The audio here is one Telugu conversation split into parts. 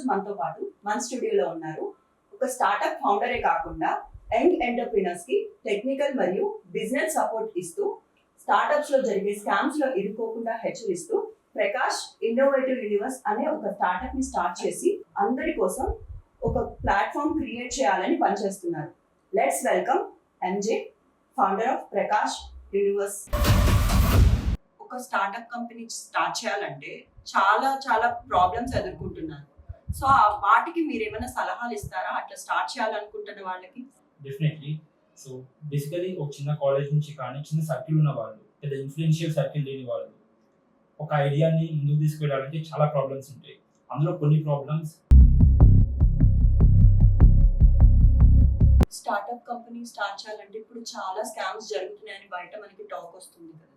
రోజు మనతో పాటు మన స్టూడియోలో ఉన్నారు ఒక స్టార్టప్ ఫౌండరే కాకుండా యంగ్ ఎంటర్‌ప్రెన్యూర్స్ కి టెక్నికల్ మరియు బిజినెస్ సపోర్ట్ ఇస్తూ స్టార్టప్స్ లో జరిగే స్కామ్స్ లో ఇరుక్కోకుండా హెచ్చరిస్తూ ప్రకాష్ ఇన్నోవేటివ్ యూనివర్స్ అనే ఒక స్టార్టప్ ని స్టార్ట్ చేసి అందరి కోసం ఒక ప్లాట్ఫామ్ క్రియేట్ చేయాలని పనిచేస్తున్నారు. Let's welcome MJ, founder of Prakash universe. ఒక స్టార్టప్ కంపెనీ స్టార్ట్ చేయాలంటే చాలా చాలా ప్రాబ్లమ్స్ ఎదుర్కొంటున్నారు. సో వాటికి మీరు ఏమైనా సలహాలు ఇస్తారా అట్లా స్టార్ట్ చేయాలనుకుంటున్న వాళ్ళకి? డెఫినెట్లీ. సో బేసికలీ ఒక చిన్న కాలేజ్ నుంచి కానీ చిన్న సర్కిల్ ఉన్న వాళ్ళు, పెద్ద ఇన్ఫ్లుయెన్షియల్ సర్కిల్ లేని వాళ్ళు ఒక ఐడియాని ముందుకు తీసుకెళ్ళాలంటే చాలా ప్రాబ్లమ్స్ ఉంటాయి. అందులో కొన్ని ప్రాబ్లమ్స్ స్టార్టప్ కంపెనీ స్టార్ట్ చేయాలంటే ఇప్పుడు చాలా స్కామ్స్ జరుగుతున్నాయని బయట మనకి టాక్ వస్తుంది కదా.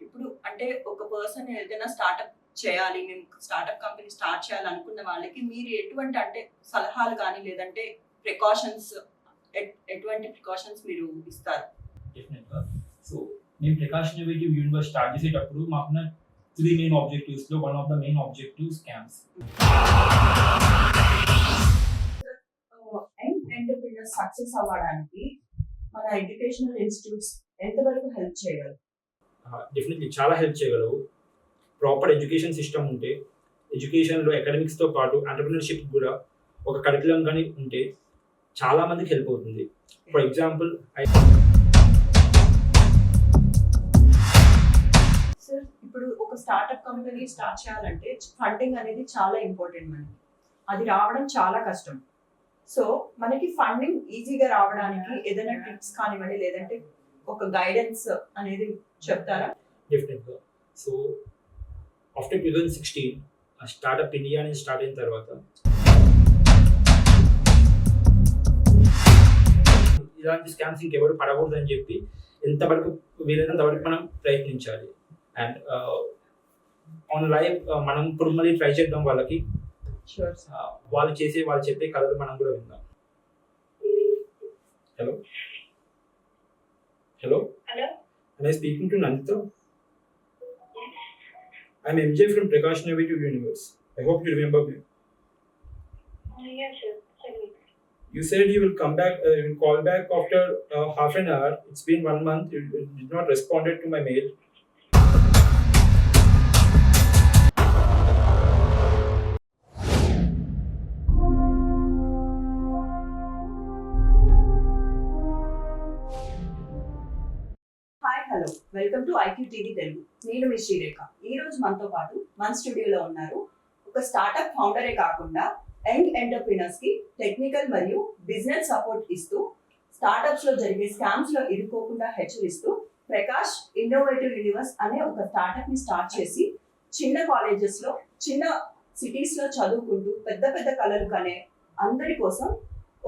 ఇప్పుడు అంటే ఒక పర్సన్ ఏదైనా స్టార్టప్ చేయాలి, మేము స్టార్టప్ కంపెనీ స్టార్ట్ చేయాలనుకున్న వాళ్ళకి మీరు ఎటువంటి అంటే సలహాలు కానీ లేదంటే ప్రికాషన్స్ ఎటువంటి ప్రికాషన్స్ మీరు ఇస్తారు? డెఫినెట్గా. సో మేము ప్రకాష్ ఇన్నోవేటివ్ యూనివర్స్ స్టార్ట్ చేసేటప్పుడు మాకున్న 3 మెయిన్ ఆబ్జెక్టివ్స్లో one of the main objective scams. Entrepreneur success అవ్వడానికి మన ఎడ్యుకేషనల్ ఇన్స్టిట్యూట్స్ ఎంతవరకు హెల్ప్ చేయగలరు? డెఫినెట్లీ చాలా హెల్ప్ చేయగలవు. ప్రాపర్ ఎడ్యుకేషన్ సిస్టమ్ ఉంటే, ఎడ్యుకేషన్లో అకాడమిక్స్తో పాటు ఎంటర్‌ప్రెన్యూర్‌షిప్ కూడా ఒక కరికులం కానీ ఉంటే చాలా మందికి హెల్ప్ అవుతుంది. ఫర్ ఎగ్జాంపుల్ సార్, ఇప్పుడు ఒక స్టార్టప్ కంపెనీ స్టార్ట్ చేయాలంటే ఫండింగ్ అనేది చాలా ఇంపార్టెంట్ మనకి. అది రావడం చాలా కష్టం. సో మనకి ఫండింగ్ ఈజీగా రావడానికి ఏదైనా టిప్స్ కానివ్వండి లేదంటే ఒక గైడెన్స్ అనేది చెప్తారా? డెఫినెట్గా. సో ఆఫ్టర్ 2016 స్టార్టప్ ఇండియా అనేది స్టార్ట్ అయిన తర్వాత ఇలాంటి స్కామ్స్ ఇంకెవరు పడకూడదని చెప్పి ఎంతవరకు వీలైనంత వరకు మనం ప్రయత్నించాలి. అండ్ ఆన్ లైవ్ మనం ఇప్పుడు మళ్ళీ ట్రై చేద్దాం వాళ్ళకి. వాళ్ళు చెప్పే కథలు మనం కూడా విందాం. Hello hello Am I speaking to Nandita? I'm MJ from Prakash Innovative Universe. I hope you remember me. Yes, sir. Sorry. You said you will come back, you will call back after half an hour. It's been 1 month. You did not responded to my mail. Hi, hello, welcome to IQ TV Telugu. నేను మీ శ్రీరేఖ. ఈ రోజు మనతో పాటు మన స్టూడియోలో ఉన్నారు ఒక స్టార్టప్ ఫౌండరే కాకుండా యంగ్ ఎంటర్‌ప్రెన్యూర్స్ కి టెక్నికల్ మరియు బిజినెస్ సపోర్ట్ ఇస్తూ స్టార్టప్స్ లో జరిగే స్కామ్స్ లో ఇరుక్కోకుండా హెచ్చరిస్తూ ప్రకాష్ ఇన్నోవేటివ్ యూనివర్స్ అనే ఒక స్టార్టప్ ని స్టార్ట్ చేసి చిన్న కాలేజెస్ లో చిన్న సిటీస్ లో చదువుకుంటూ పెద్ద పెద్ద కళలు కనే అందరి కోసం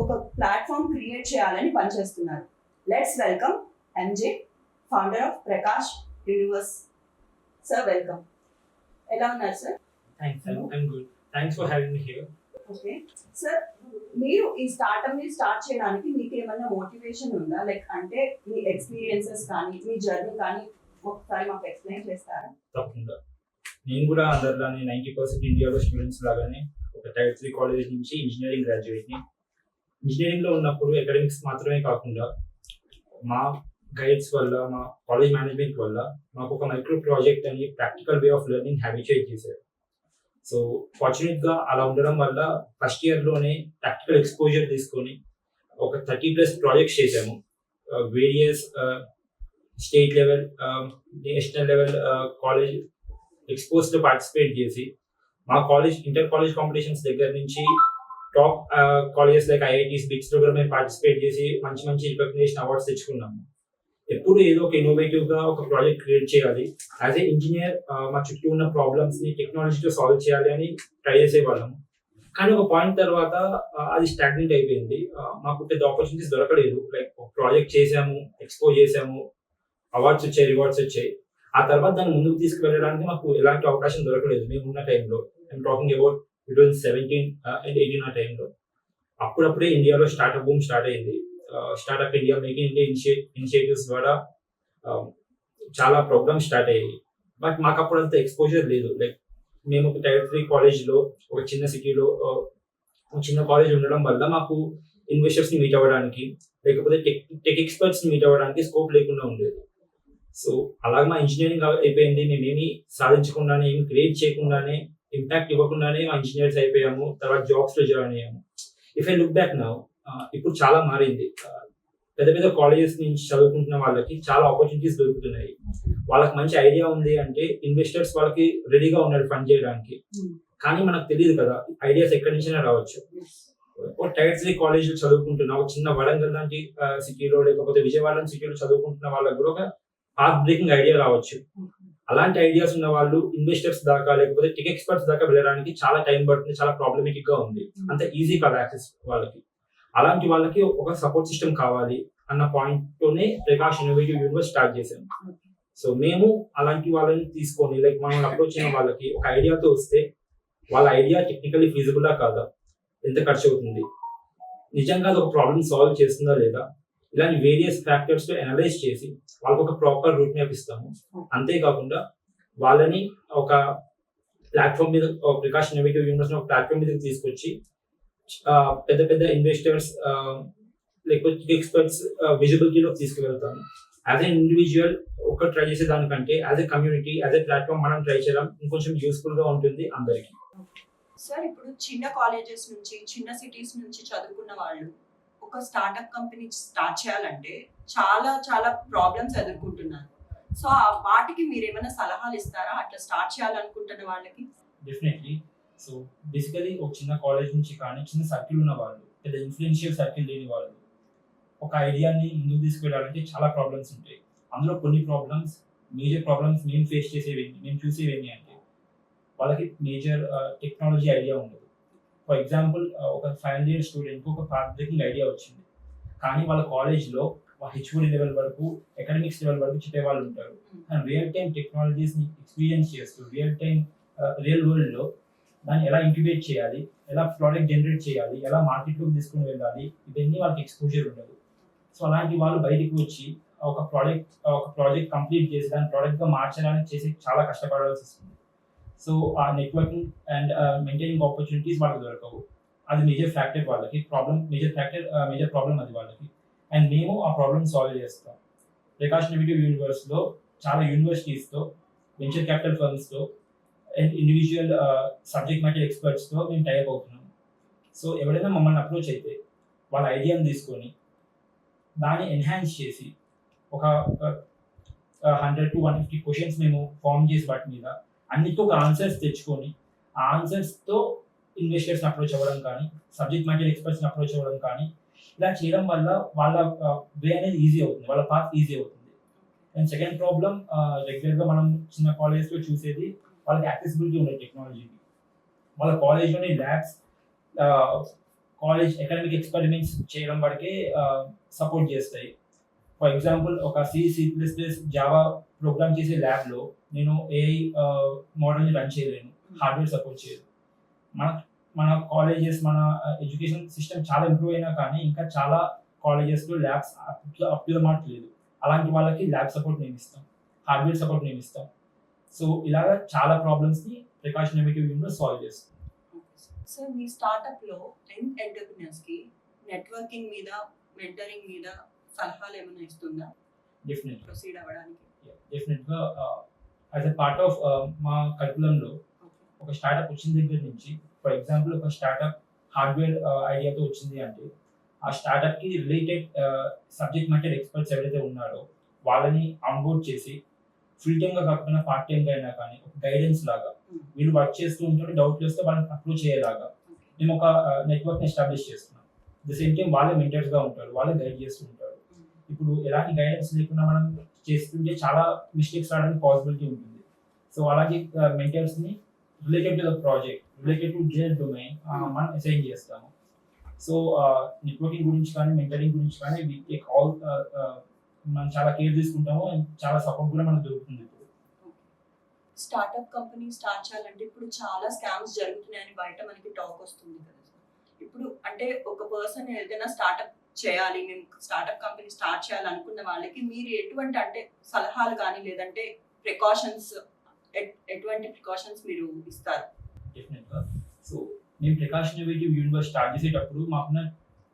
ఒక ప్లాట్ఫామ్ క్రియేట్ చేయాలని పనిచేస్తున్నారు. Let's welcome MJ, founder of Prakash universe. Sir, welcome. ఎలా ఉన్నారు sir? Thanks. I'm good. Thanks for having me here. Okay sir, మీరు ఈ స్టార్ట్అప్ ని స్టార్ట్ చేయడానికి మీకు ఏమైనా మోటివేషన్ ఉందా? లైక్ అంటే మీ ఎక్స్పీరియన్సెస్ కానీ మీ జర్నీ కానీ ఒకసారి మాకు ఎక్స్ప్లెయిన్ చేస్తారా? తప్పకుండా. నేను కూడా అందరిలానే 90% ఇండియాలో స్టూడెంట్స్ లాగానే ఒక టైర్ 3 కాలేజ్ నుంచి ఇంజనీరింగ్ గ్రాడ్యుయేట్ని. ఇంజనీరింగ్లో ఉన్నప్పుడు అకాడమిక్స్ మాత్రమే కాకుండా మా గైడ్స్ వల్ల, మా కాలేజ్ మేనేజ్మెంట్ వల్ల మాకు ఒక మైక్రో ప్రాజెక్ట్ అని practical way of learning habituate చేశారు. సో ఫార్చునేట్గా అలా ఉండడం వల్ల ఫస్ట్ ఇయర్లోనే ప్రాక్టికల్ ఎక్స్పోజర్ తీసుకొని ఒక 30+ ప్రాజెక్ట్స్ చేశాము. Various state level, national level college ఎక్స్పోస్లో పార్టిసిపేట్ చేసి మా కాలేజ్ ఇంటర్ కాలేజ్ కాంపిటీషన్స్ దగ్గర నుంచి టాప్ కాలేజెస్ లైక్ ఐఐటీస్, బిగ్స్లో కూడా మేము పార్టిసిపేట్ చేసి మంచి మంచి రికగ్నిషన్ అవార్డ్స్ తెచ్చుకున్నాము. ఎప్పుడు ఏదో ఒక ఇన్నోవేటివ్గా ఒక ప్రాజెక్ట్ క్రియేట్ చేయాలి. యాజ్ ఏ ఇంజనీర్ మా చుట్టూ ఉన్న ప్రాబ్లమ్స్ని టెక్నాలజీతో సాల్వ్ చేయాలి అని ట్రై చేసేవాళ్ళము. కానీ ఒక పాయింట్ తర్వాత అది స్టాగ్నెంట్ అయిపోయింది. మాకు పెద్ద ఆపర్చునిటీస్ దొరకలేదు. లైక్ ఒక ప్రాజెక్ట్ చేసాము, ఎక్స్పోజ్ చేసాము, అవార్డ్స్ వచ్చాయి, రివార్డ్స్ వచ్చాయి. ఆ తర్వాత దాన్ని ముందుకు తీసుకువెళ్ళడానికి మాకు ఎలాంటి అవకాశం దొరకలేదు మేము ఉన్న టైంలో. ఐఎమ్ టాకింగ్ అబౌట్ 2017 అండ్ 18 ఆ టైంలో. అప్పుడప్పుడే ఇండియాలో స్టార్టప్ బూమ్ స్టార్ట్ అయింది. Startup India, make in India initiatives ద్వారా చాలా ప్రోగ్రామ్స్ స్టార్ట్ అయ్యాయి. బట్ మాకు అప్పుడు అంత ఎక్స్పోజర్ లేదు. లైక్ మేము ఒక టైర్ 3 కాలేజ్లో ఒక చిన్న సిటీలో ఒక చిన్న కాలేజ్ ఉండడం వల్ల మాకు ఇన్వెస్టర్స్ని మీట్ అవ్వడానికి లేకపోతే టెక్ ఎక్స్పర్ట్స్ని మీట్ అవ్వడానికి స్కోప్ లేకుండా ఉండేది. సో అలాగే మా ఇంజనీరింగ్ అయిపోయింది. మేమేమి సాధించకుండానే ఏమి క్రియేట్ చేయకుండానే ఇంపాక్ట్ ఇవ్వకుండానే మా ఇంజనీర్స్ అయిపోయాము. తర్వాత జాబ్స్లో జాయిన్ అయ్యాము. If I look back now ఇప్పుడు చాలా మారింది. పెద్ద పెద్ద కాలేజెస్ నుంచి చదువుకుంటున్న వాళ్ళకి చాలా ఆపర్చునిటీస్ దొరుకుతున్నాయి. వాళ్ళకి మంచి ఐడియా ఉంది అంటే ఇన్వెస్టర్స్ వాళ్ళకి రెడీగా ఉన్నారు ఫండ్ చేయడానికి. కానీ మనకు తెలియదు కదా ఐడియాస్ ఎక్కడి నుంచైనా రావచ్చు. ఒక టైర్ 3 కాలేజ్లో చదువుకుంటున్న ఒక చిన్న వరంగల్ లాంటి సిటీలో లేకపోతే విజయవాడ సిటీలో చదువుకుంటున్న వాళ్ళకి కూడా ఒక పాత్ బ్రేకింగ్ ఐడియా రావచ్చు. అలాంటి ఐడియాస్ ఉన్న వాళ్ళు ఇన్వెస్టర్స్ దాకా లేకపోతే టెక్ ఎక్స్పర్ట్స్ దాకా వెళ్ళడానికి చాలా టైం పడుతుంది. చాలా ప్రాబ్లమేటిక్ గా ఉంది. అంత ఈజీ కాదు యాక్సెస్ వాళ్ళకి. అలాంటి వాళ్ళకి ఒక సపోర్ట్ సిస్టమ్ కావాలి అన్న పాయింట్ తోనే ప్రకాష్ ఇన్నోవేటివ్ యూనివర్స్ స్టార్ట్ చేశాము. సో మేము అలాంటి వాళ్ళని తీసుకొని లైక్ మనం అప్రోచ్ అయిన వాళ్ళకి ఒక ఐడియాతో వస్తే వాళ్ళ ఐడియా టెక్నికల్లీ ఫీజిబుల్లా కాదా, ఎంత ఖర్చు అవుతుంది, నిజంగా అది ఒక ప్రాబ్లమ్ సాల్వ్ చేస్తుందా లేదా, ఇలాంటి వేరియస్ ఫ్యాక్టర్స్ లో అనలైజ్ చేసి వాళ్ళకి ఒక ప్రాపర్ రూట్ మ్యాప్ ఇస్తాము. అంతేకాకుండా వాళ్ళని ఒక ప్లాట్ఫామ్ మీద ప్రకాష్ ఇన్నోవేటివ్ యూనివర్స్ ఒక ప్లాట్ఫామ్ మీద తీసుకొచ్చి పెద్ద పెద్ద ఇన్వెస్టర్స్ లేకపోతే ఎక్స్పర్ట్స్ విజిబిలిటీలోకి తీసుకువెళ్తాము. యాజ్ ఎ ఇండివిజువల్ ఒక ట్రై చేసే దానికంటే as a community as a platform మనం ట్రై చేయడం ఇంకొంచెం యూస్ఫుల్ గా ఉంటుంది అందరికీ. సార్ ఇప్పుడు చిన్న కాలేజెస్ నుంచి చిన్న సిటీస్ నుంచి చదువుకున్న వాళ్ళు ఒక స్టార్ట్అప్ కంపెనీ స్టార్ట్ చేయాలంటే చాలా చాలా ప్రాబ్లమ్స్ ఎదుర్కొంటున్నారు. సో వాటికి మీరు ఏమైనా సలహాలు ఇస్తారా అట్లా స్టార్ట్ చేయాలనుకుంటున్న వాళ్ళకి? డెఫినెట్లీ. సో బేసికలీ ఒక చిన్న కాలేజ్ నుంచి కానీ చిన్న సర్కిల్ ఉన్న వాళ్ళు, పెద్ద ఇన్ఫ్లుయెన్షియల్ సర్కిల్ లేని వాళ్ళు ఒక ఐడియాని ముందుకు తీసుకెళ్ళాలంటే చాలా ప్రాబ్లమ్స్ ఉంటాయి. అందులో కొన్ని ప్రాబ్లమ్స్, మేజర్ ప్రాబ్లమ్స్ మేము ఫేస్ చేసేవి, మేము చూసేవి ఏంటి అంటే వాళ్ళకి మేజర్ టెక్నాలజీ ఐడియా ఉండదు. ఫర్ ఎగ్జాంపుల్ ఒక ఫైనల్ ఇయర్ స్టూడెంట్కి ఒక పాత్ బ్రేకింగ్ ఐడియా వచ్చింది, కానీ వాళ్ళ కాలేజ్లో హెచ్ఓడి లెవెల్ వరకు ఎకడమిక్స్ లెవెల్ వరకు చెప్పే వాళ్ళు ఉంటారు. కానీ రియల్ టైం టెక్నాలజీస్ని ఎక్స్పీరియన్స్ చేస్తూ రియల్ వరల్డ్లో దాన్ని ఎలా ఇంక్యుబేట్ చేయాలి, ఎలా ప్రోడక్ట్ జనరేట్ చేయాలి, ఎలా మార్కెట్లోకి తీసుకుని వెళ్ళాలి, ఇవన్నీ వాళ్ళకి ఎక్స్పోజర్ ఉండదు. సో అలాంటి వాళ్ళు బయటికి వచ్చి ఒక ప్రాజెక్ట్ కంప్లీట్ చేసి దాన్ని ప్రోడక్ట్గా మార్చడానికి చేసి చాలా కష్టపడాల్సి వస్తుంది. సో ఆ నెట్వర్కింగ్ అండ్ మెయింటైనింగ్ ఆపర్చునిటీస్ వాళ్ళకి దొరకవు. అది మేజర్ ఫ్యాక్టర్ వాళ్ళకి మేజర్ ప్రాబ్లం అది వాళ్ళకి. అండ్ మేము ఆ ప్రాబ్లమ్ సాల్వ్ చేస్తాం. ప్రకాష్ ఇన్నోవేటివ్ యూనివర్స్లో చాలా యూనివర్సిటీస్తో, వెంచర్ క్యాపిటల్ ఫర్మ్స్తో అండ్ ఇండివిజువల్ సబ్జెక్ట్ మ్యాటర్ ఎక్స్పర్ట్స్తో మేము టైప్ అవుతున్నాం. సో ఎవరైనా మమ్మల్ని అప్రోచ్ అయితే వాళ్ళ ఐడియాని తీసుకొని దాన్ని ఎన్హాన్స్ చేసి ఒక 100 to 150 క్వశ్చన్స్ మేము ఫామ్ చేసి వాటి మీద అన్నిటితో ఒక ఆన్సర్స్ తెచ్చుకొని ఆ ఆన్సర్స్తో ఇన్వెస్టర్స్ని అప్రోచ్ అవ్వడం కానీ సబ్జెక్ట్ మ్యాటర్ ఎక్స్పర్ట్స్ని అప్రోచ్ అవ్వడం కానీ ఇలా చేయడం వల్ల వాళ్ళ వే అనేది ఈజీ అవుతుంది, వాళ్ళ పాత్ ఈజీ అవుతుంది. అండ్ సెకండ్ ప్రాబ్లం, రెగ్యులర్గా మనం చిన్న కాలేజ్లో చూసేది వాళ్ళకి యాక్సెసిబిలిటీ ఉండే టెక్నాలజీకి. వాళ్ళ కాలేజ్లోని ల్యాబ్స్, కాలేజ్ ఎకడమిక్ ఎక్స్పెరిమెంట్స్ చేయడం వరకే సపోర్ట్ చేస్తాయి. ఫర్ ఎగ్జాంపుల్ ఒక C++, జావా ప్రోగ్రామ్ చేసే ల్యాబ్లో నేను ఏఐ మోడల్ని రన్ చేయలేను, హార్డ్వేర్ సపోర్ట్ చేయదు. మన కాలేజెస్, మన ఎడ్యుకేషన్ సిస్టమ్ చాలా ఇంప్రూవ్ అయినా కానీ ఇంకా చాలా కాలేజెస్లో labs up to the mark లేదు. అలాంటి వాళ్ళకి ల్యాబ్ సపోర్ట్ మేము ఇస్తాం, హార్డ్వేర్ సపోర్ట్ మేము ఇస్తాం. సో ఇలాగా చాలా ప్రాబ్లమ్స్ని ప్రకాష్ ఇన్నోవేటివ్ యూనివర్స్ సాల్వ్ చేస్తాం. సో మీ స్టార్ట్అప్లో యంగ్ ఎంటర్‌ప్రెన్యూర్స్‌కి నెట్వర్కింగ్ మీద, మెంటరింగ్ మీద సలహాలు ఏమైనా ఇస్తుందా డెఫినెట్గా ప్రొసీడ్ అవ్వడానికి? డెఫినెట్గా యాజ్ ఎ పార్ట్ ఆఫ్ మా కరికులంలో ఒక స్టార్ట్అప్ వచ్చిన దగ్గర నుంచి, ఫర్ ఎగ్జాంపుల్ ఒక స్టార్ట్అప్ హార్డ్వేర్ ఐడియాతో వచ్చింది అంటే ఆ స్టార్ట్అప్కి రిలేటెడ్ సబ్జెక్ట్ మ్యాటర్ ఎక్స్పర్ట్స్ ఎవరైతే ఉన్నారో వాళ్ళని ఆన్బోర్డ్ చేసి ఫుల్ టైమ్గా కాకపోయినా పార్ట్ టైమ్గా అయినా కానీ ఒక గైడెన్స్ లాగా వీళ్ళు వర్క్ చేస్తూ ఉంటే డౌట్లు వస్తే వాళ్ళని అప్రోచ్ అయ్యేలాగా మేము ఒక నెట్వర్క్ని ఎస్టాబ్లిష్ చేస్తున్నాం. ద సేమ్ టైం వాళ్ళే మెంటర్స్గా ఉంటారు, వాళ్ళే గైడ్ చేస్తూ ఉంటారు. ఇప్పుడు ఎలాంటి గైడెన్స్ లేకుండా మనం చేస్తుంటే చాలా మిస్టేక్స్ రావడానికి పాసిబిలిటీ ఉంటుంది. సో అలాగే మెంటర్స్ని related to the project, related to their domain మనం అసైన్ చేస్తాము. సో నెట్వర్కింగ్ గురించి కానీ మెంటరింగ్ గురించి కానీ వి టేక్ ఆల్, మనం చాలా కేర్ తీసుకుంటాము అండ్ చాలా సపోర్ట్ కూడా మనకు దొరుకుతుంది. ఇప్పుడు స్టార్ట్అప్ కంపెనీ స్టార్ట్ చేయాలంటే ఇప్పుడు చాలా స్కామ్స్ జరుగుతున్నాయని బయట మనకి టాక్ వస్తుంది కదా. ఇప్పుడు అంటే ఒక పర్సన్ ఏదైనా స్టార్ట్అప్ చేయాలి, మేము స్టార్ట్అప్ కంపెనీ స్టార్ట్ చేయాలనుకున్న వాళ్ళకి మీరు ఎటువంటి అంటే సలహాలు కానీ లేదంటే ప్రికాషన్స్ ఎటువంటి ప్రికాషన్స్ మీరు ఇస్తారు? డెఫినెట్గా. సో మేము ప్రకాష్ ఇన్నోవేటివ్ యూనివర్స్ స్టార్ట్ చేసేటప్పుడు మాకున్న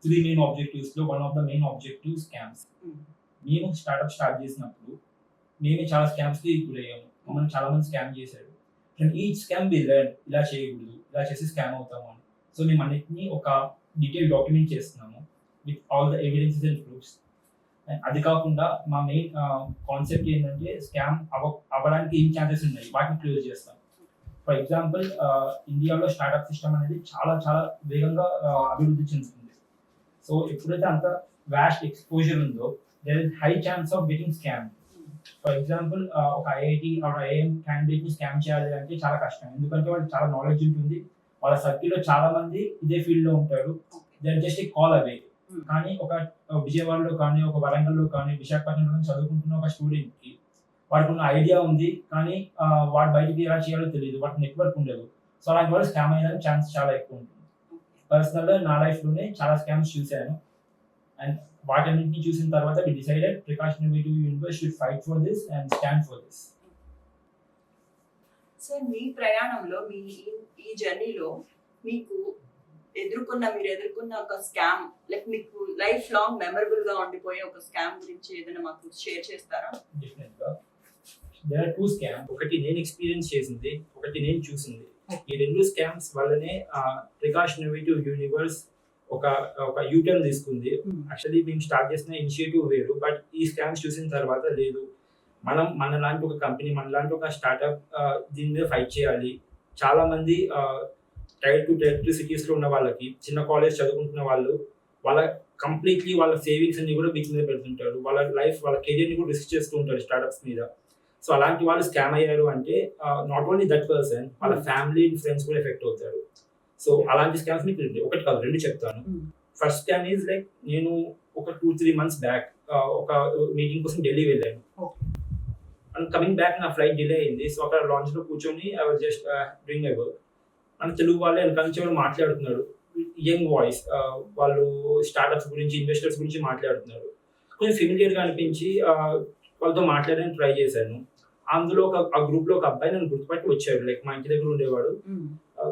3 మెయిన్ ఆబ్జెక్టివ్స్లో one of the main objective scams. మేము స్టార్ట్అప్ స్టార్ట్ చేసినప్పుడు మేమే చాలా స్కామ్స్కి గురయ్యాము. మమ్మల్ని చాలా మంది స్కామ్ చేశారు. అండ్ ఈ స్కామ్ ఇలా చేయకూడదు, ఇలా చేసి స్కామ్ అవుతాము అని. సో మేము అన్నిటినీ ఒక డీటెయిల్ డాక్యుమెంట్ చేస్తున్నాము with all the evidences and proofs. And అది కాకుండా మా మెయిన్ కాన్సెప్ట్ ఏంటంటే స్కామ్ అవ్వడానికి ఏం ఛాన్సెస్ ఉన్నాయి వాటిని క్లోజ్ చేస్తాం. ఫర్ ఎగ్జాంపుల్ ఇండియాలో స్టార్ట్అప్ సిస్టమ్ అనేది చాలా చాలా వేగంగా అభివృద్ధి చెందుతుంది. సో ఎప్పుడైతే అంత వ్యాస్ట్ ఎక్స్పోజర్ ఉందో there is high chance of getting scam. For example ఒక ఐఐటి ఆర్ ఐఐఎం క్యాండిడేట్ని స్కామ్ చేయాలి అంటే చాలా కష్టం, ఎందుకంటే వాళ్ళకి చాలా నాలెడ్జ్ ఉంటుంది, వాళ్ళ సర్కిల్లో చాలా మంది ఇదే ఫీల్డ్లో ఉంటారు, దర్ జస్ట్ ఏ కాల్ అవే. కానీ ఒక విజయవాడలో కానీ ఒక వరంగల్లో కానీ విశాఖపట్నంలో కానీ చదువుకుంటున్న ఒక స్టూడెంట్కి వాడికి ఉన్న ఐడియా ఉంది, కానీ వాడు బయటికి ఎలా చేయాలో తెలియదు, వాటి నెట్వర్క్ ఉండదు. సో అలాంటి వాళ్ళు స్కామ్ అయ్యేదానికి ఛాన్స్ చాలా ఎక్కువ ఉంటుంది. పర్సనల్గా నా లైఫ్లోనే చాలా స్కామ్స్ చూశాను. అండ్ వాటన్నింటినీ చూసిన తర్వాత we decided Prakash innovative universe should fight for this and stand for this. Sir, మీ ప్రయాణంలో మీ ఈ జర్నీలో మీకు మీరు ఎదుర్కొన్న ఒక స్కామ్, లైక్ మీకు లైఫ్ లాంగ్ మెమరబుల్ గా ఉండిపోయే ఒక స్కామ్ గురించి ఏదైనా మాకు షేర్ చేస్తారా? డెఫినెట్గా. There are 2 scams. ఒకటి నేను ఎక్స్పీరియన్స్ చేసింది, ఒకటి నేను చూసింది. ఈ 2 స్కామ్స్ వల్లనే ప్రకాష్ ఇన్నోవేటివ్ యూనివర్స్ ఒక యూటర్న్ తీసుకుంది. యాక్చువల్లీ మేము స్టార్ట్ చేసిన ఇనిషియేటివ్ వేరు, బట్ ఈ స్కామ్స్ చూసిన తర్వాత లేదు, మనం మనలాంటి ఒక కంపెనీ, మనలాంటి ఒక స్టార్ట్అప్ దీని మీద ఫైట్ చేయాలి. చాలా మంది టైర్ 2 టైర్ 3 సిటీస్లో ఉన్న వాళ్ళకి, చిన్న కాలేజ్ చదువుకుంటున్న వాళ్ళు, వాళ్ళ కంప్లీట్లీ వాళ్ళ సేవింగ్స్ అన్ని కూడా వీటి మీద పెడుతుంటారు, వాళ్ళ లైఫ్ వాళ్ళ కెరియర్ని కూడా రిస్క్ చేస్తూ ఉంటారు స్టార్ట్అప్స్ మీద. సో అలాంటి వాళ్ళు స్కామ్ అయ్యారు అంటే నాట్ ఓన్లీ దట్ పర్సన్, వాళ్ళ ఫ్యామిలీ ఫ్రెండ్స్ కూడా ఎఫెక్ట్ అవుతారు. సో అలాంటి స్కామ్స్ మీకు ఒకటి కాదు 2 చెప్తాను. ఫస్ట్ స్కామ్ ఈజ్ లైక్, నేను ఒక 2-3 months బ్యాక్ ఒక మీటింగ్ కోసం ఢిల్లీ వెళ్ళాను. అండ్ కమింగ్ బ్యాక్ నా ఫ్లైట్ డిలే అయింది. సో అక్కడ లాంచ్లో కూర్చొని I was just doing my work. మన తెలుగు వాళ్ళే వెనక నుంచి వాళ్ళు మాట్లాడుతున్నారు, యంగ్ వాయిస్, వాళ్ళు స్టార్ట్అప్స్ గురించి, ఇన్వెస్టర్స్ గురించి మాట్లాడుతున్నారు. కొంచెం ఫెమిలియర్గా అనిపించి వాళ్ళతో మాట్లాడడానికి ట్రై చేశాను. అందులో ఆ గ్రూప్లో ఒక అబ్బాయి నన్ను గుర్తుపట్టి వచ్చాడు, లైక్ మా ఇంటి దగ్గర ఉండేవాడు.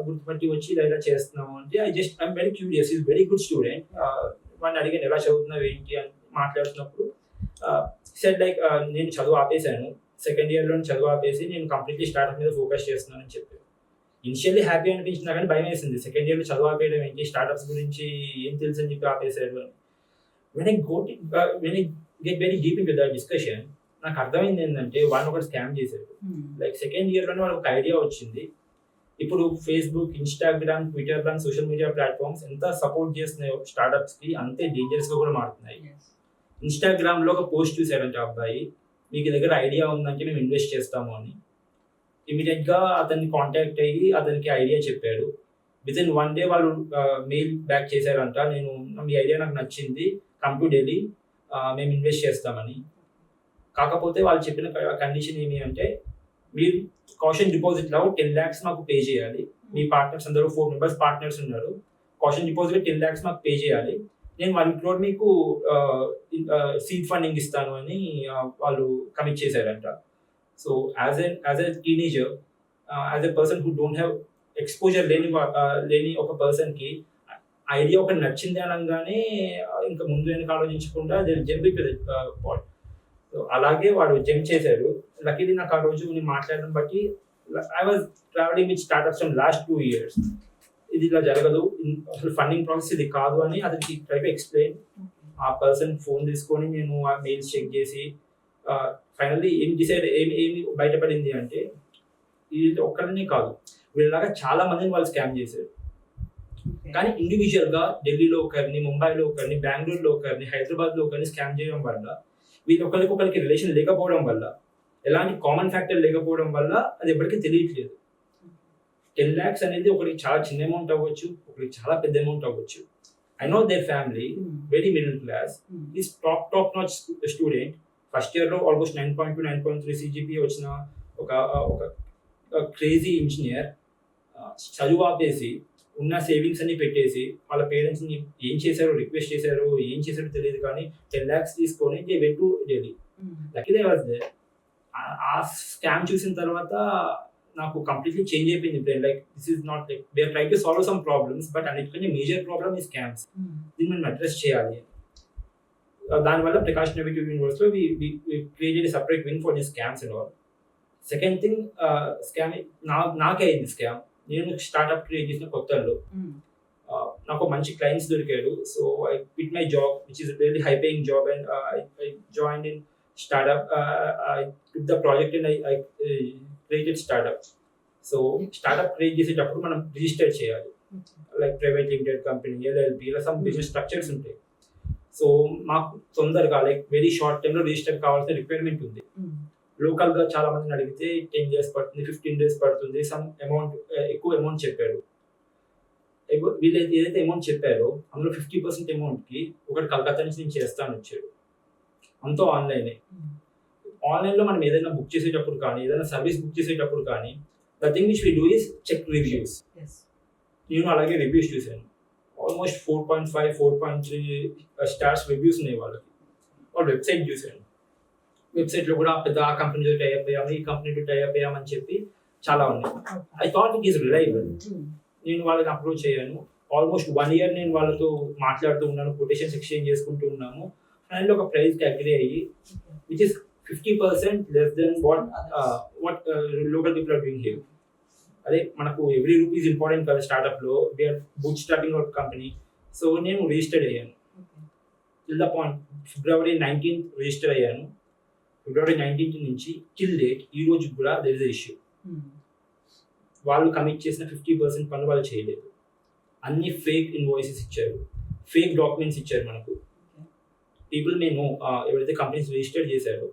గుర్తుపట్టి వచ్చి ఇలా చేస్తున్నాము అంటే I'm very curious, is very good student. వాడిని అడిగాను ఎలా చదువుతున్నావు ఏంటి అని. మాట్లాడుతున్నప్పుడు సెడ్ లైక్ నేను చదువు ఆపేశాను, సెకండ్ ఇయర్లో చదువు ఆపేసి నేను కంప్లీట్లీ స్టార్ట్అప్ మీద ఫోకస్ చేస్తున్నానని చెప్పాను. ఇనిషియల్లీ హ్యాపీ అనిపించింది, కానీ భయం వేసింది, సెకండ్ ఇయర్లో చదువు ఆపేయడం ఏంటి, స్టార్ట్అప్స్ గురించి ఏం తెలుసు అని చెప్పి ఆపేశాడు అని. When I get very deep in to that discussion, నాకు అర్థమైంది ఏంటంటే వాడిని ఒకటి స్కామ్ చేశాడు. లైక్ సెకండ్ ఇయర్లోనే వాళ్ళకి ఒక ఐడియా వచ్చింది. ఇప్పుడు ఫేస్బుక్, ఇన్స్టాగ్రామ్, ట్విట్టర్ లాంటి సోషల్ మీడియా ప్లాట్ఫామ్స్ ఎంత సపోర్ట్ చేస్తున్నాయో స్టార్ట్అప్స్కి, అంతే డేంజరస్గా కూడా మారుతున్నాయి. ఇన్స్టాగ్రామ్లో ఒక పోస్ట్ చూశారంటే అబ్బాయి, మీకు దగ్గర ఐడియా ఉందంటే మేము ఇన్వెస్ట్ చేస్తాము అని. ఇమీడియట్గా అతన్ని కాంటాక్ట్ అయ్యి అతనికి ఐడియా చెప్పాడు. విత్ ఇన్ 1 day వాళ్ళు మెయిల్ బ్యాక్ చేశారంట, నేను మీ ఐడియా నాకు నచ్చింది, కమ్ టు ఢిల్లీ, మేము ఇన్వెస్ట్ చేస్తామని. కాకపోతే వాళ్ళు చెప్పిన కండిషన్ ఏమి అంటే, మీరు కాషన్ డిపాజిట్లో 10 lakhs మాకు పే చేయాలి. మీ పార్ట్నర్స్ అందరూ 4 members పార్ట్నర్స్ ఉన్నారు. కాషన్ డిపాజిట్ 10 lakhs మాకు పే చేయాలి. నేను 1 crore మీకు సీడ్ ఫండింగ్ ఇస్తాను అని వాళ్ళు కమిట్ చేశారంట. So as a teenager, as a person who don't have exposure లేని ఒక పర్సన్కి ఐడియా ఒకటి నచ్చింది అనగానే ఇంకా ముందు వెనక ఆలోచించకుండా జంప్ పాట్. సో అలాగే వాడు జంప్ చేశాడు. లక్కీలీ నాకు ఆ రోజు నేను మాట్లాడడం బట్టి, I was travelling with startups from last 2 years. ఇది ఇలా జరగదు, అసలు ఫండింగ్ ప్రాసెస్ ఇది కాదు అని అతనికి ట్రై టు ఎక్స్ప్లెయిన్. ఆ పర్సన్ ఫోన్ తీసుకొని నేను ఆ మెయిల్స్ చెక్ చేసి ఫైనల్లీ ఏమి బయటపడింది అంటే, ఇది ఒక్కరినే కాదు, వీళ్ళలాగా చాలా మందిని వాళ్ళు స్కామ్ చేశారు. కానీ ఇండివిజువల్గా ఢిల్లీలో ఒకరిని, ముంబైలో ఒకరిని, బెంగళూరులో ఒకరిని, హైదరాబాద్లో ఒకరిని స్కామ్ చేయడం వల్ల, వీళ్ళు ఒకరికి రిలేషన్ లేకపోవడం వల్ల, ఎలాంటి కామన్ ఫ్యాక్టర్ లేకపోవడం వల్ల అది ఎప్పటికీ తెలియట్లేదు. 10 lakhs అనేది ఒకరికి చాలా చిన్న అమౌంట్ అవ్వచ్చు, ఒకరికి చాలా పెద్ద అమౌంట్ అవ్వచ్చు. I know their family, very middle class, is top notch student. First ఇయర్లో ఆల్మోస్ట్ 9.2, 9.3 CGPA వచ్చిన ఒక క్రేజీ ఇంజనీర్ చదువు ఆపేసి ఉన్న సేవింగ్స్ అన్ని పెట్టేసి వాళ్ళ పేరెంట్స్ని ఏం చేశారో, రిక్వెస్ట్ చేశారో, ఏం చేశారో తెలియదు, కానీ 10 lakhs తీసుకొని they went to Delhi. Luckily was there. ఆ స్కామ్ చూసిన తర్వాత నాకు కంప్లీట్లీ చేంజ్ అయిపోయింది brain. Like this is not like they are try to solve some problems, but అన్నిటికంటే మేజర్ ప్రాబ్లమ్ ఈ స్కామ్స్. దీన్ని మనం అడ్రస్ చేయాలి. దానివల్ల ప్రకాష్ ఇన్నోవేటివ్ యూనివర్స్లో we created separate wing for the scams and all. Second thing, scam నాకే అయింది స్కామ్. నేను స్టార్ట్అప్ క్రియేట్ చేసిన కొత్తల్లో నాకు మంచి క్లయింట్స్ దొరికారు. So I quit my job which is really high paying job and I join in startup. I took the project and I created startup. So startup create చేసేటప్పుడు మనం రిజిస్టర్ చేయాలి, like private limited company, LLP, ఇలా సమ్ బిజినెస్ స్ట్రక్చర్స్ ఉంటాయి. సో మాకు తొందరగా లైక్ వెరీ షార్ట్ టైంలో రిజిస్టర్ కావాల్సిన రిక్వైర్మెంట్ ఉంది. లోకల్గా చాలా మందిని అడిగితే 10 days పడుతుంది, 15 days పడుతుంది. సమ్ అమౌంట్ ఎక్కువ అమౌంట్ చెప్పారు. వీళ్ళు ఏదైతే అమౌంట్ చెప్పారో అందులో 50% అమౌంట్కి ఒకటి కలకత్తా నుంచి నేను చేస్తాను వచ్చాడు. అంతా ఆన్లైనే. ఆన్లైన్లో మనం ఏదైనా బుక్ చేసేటప్పుడు కానీ, ఏదైనా సర్వీస్ బుక్ చేసేటప్పుడు కానీ, the thing which we do is check reviews. నేను అలాగే రివ్యూస్ చూశాను. ఆల్మోస్ట్ 4.5, 4.3 స్టార్స్ రివ్యూస్ ఉన్నాయి వాళ్ళకి. వాళ్ళ వెబ్సైట్ చూశాను. వెబ్సైట్లో కూడా పెద్ద ఆ కంపెనీతో టైఅప్ అయ్యాము, ఈ కంపెనీతో టైఅప్ అయ్యామని చెప్పి చాలా ఉన్నాయి. I thought it is reliable. నేను వాళ్ళని అప్రోచ్ అయ్యాను. ఆల్మోస్ట్ 1 year నేను వాళ్ళతో మాట్లాడుతూ ఉన్నాను, కొటేషన్స్ ఎక్స్చేంజ్ చేసుకుంటూ ఉన్నాము. అండ్ ఒక ప్రైస్ అగ్రీ అయ్యి which is 50% less than what local people are doing here. అదే మనకు ఎవ్రీ రూపీస్ ఇంపార్టెంట్ కదా స్టార్ట్అప్లో. We are boot starting out company. So నేను రిజిస్టర్డ్ అయ్యాను. Till the point February 19th register అయ్యాను. February 19th నుంచి టిల్ డేట్ ఈ రోజు కూడా దెర్ ఇస్ ఇష్యూ. వాళ్ళు కమిట్ చేసిన 50% పనులు వాళ్ళు చేయలేదు. అన్ని ఫేక్ ఇన్వాయిసెస్ ఇచ్చారు, ఫేక్ డాక్యుమెంట్స్ ఇచ్చారు మనకు. పీపుల్ మే నో ఎవరైతే కంపెనీస్ రిజిస్టర్ చేశారో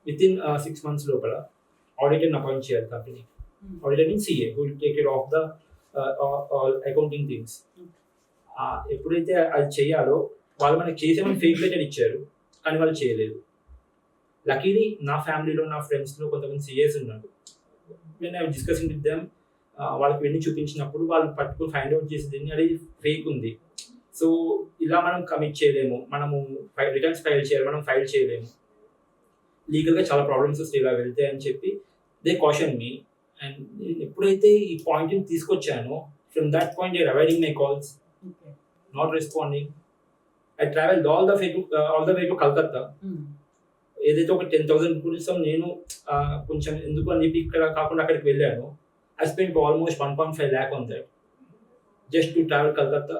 విత్ ఇన్ 6 months లోపల ఆడిటర్ని అపాయింట్ చేయాలి company. Auditor means CA who will take care of the accounting things. ఎప్పుడైతే అది చేయాలో వాళ్ళు మనకి చేసేమని ఫేక్ లెటర్ ఇచ్చారు, కానీ వాళ్ళు చేయలేదు. లక్కీలీ నా ఫ్యామిలీలో, నా ఫ్రెండ్స్లో కొంతమంది సిఏస్ ఉన్నారు. నేను ఐ డిస్కసింగ్ విత్ దెమ్. వాళ్ళకి వెళ్ళి చూపించినప్పుడు వాళ్ళు పట్టుకుని ఫైండ్ అవుట్ చేసేది అది ఫేక్ ఉంది. సో ఇలా మనం కమిట్ చేయలేము, మనము రిటర్న్స్ ఫైల్ చేయాలి, మనం ఫైల్ చేయలేము, లీగల్గా చాలా ప్రాబ్లమ్స్ వస్తాయి ఇలా వెళ్తే అని చెప్పి దే కాషన్ మీ. అండ్ నేను ఎప్పుడైతే ఈ పాయింట్ని తీసుకొచ్చానో from that point you're avoiding my calls, not responding. I travel all the way to Calcutta. ఏదైతే ఒక 10,000 కోసం నేను కొంచెం ఎందుకు అని చెప్పి ఇక్కడ కాకుండా అక్కడికి వెళ్ళాను. I spend almost 1.5 lakh on that just to travel Calcutta.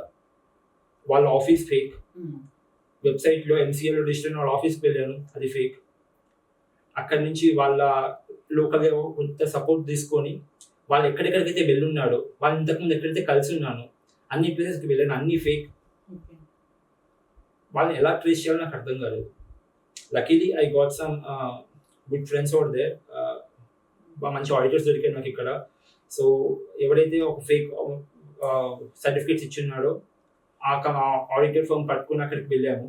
వాళ్ళ ఆఫీస్ ఫేక్. వెబ్సైట్లో ఎంసీఏలో రిజిస్టర్ అయిన వాళ్ళ ఆఫీస్కి వెళ్ళాను, అది ఫేక్. అక్కడి నుంచి వాళ్ళ లోకల్గా కొంత సపోర్ట్ తీసుకొని వాళ్ళు ఎక్కడెక్కడికైతే వెళ్ళున్నాడో, వాళ్ళు ఇంతకుముందు ఎక్కడైతే కలిసి ఉన్నానో అన్ని ప్లేసెస్కి వెళ్ళాను, అన్ని ఫేక్. వాళ్ళని ఎలా ట్రేస్ చేయాలో నాకు అర్థం కాలేదు. Luckily I got some good friends out there. మంచి ఆడిటర్స్ దొరికారు నాకు ఇక్కడ. సో ఎవరైతే ఒక ఫేక్ సర్టిఫికేట్స్ ఇచ్చున్నాడో ఆ ఆడిటర్ ఫర్మ్ పట్టుకుని అక్కడికి వెళ్ళాము.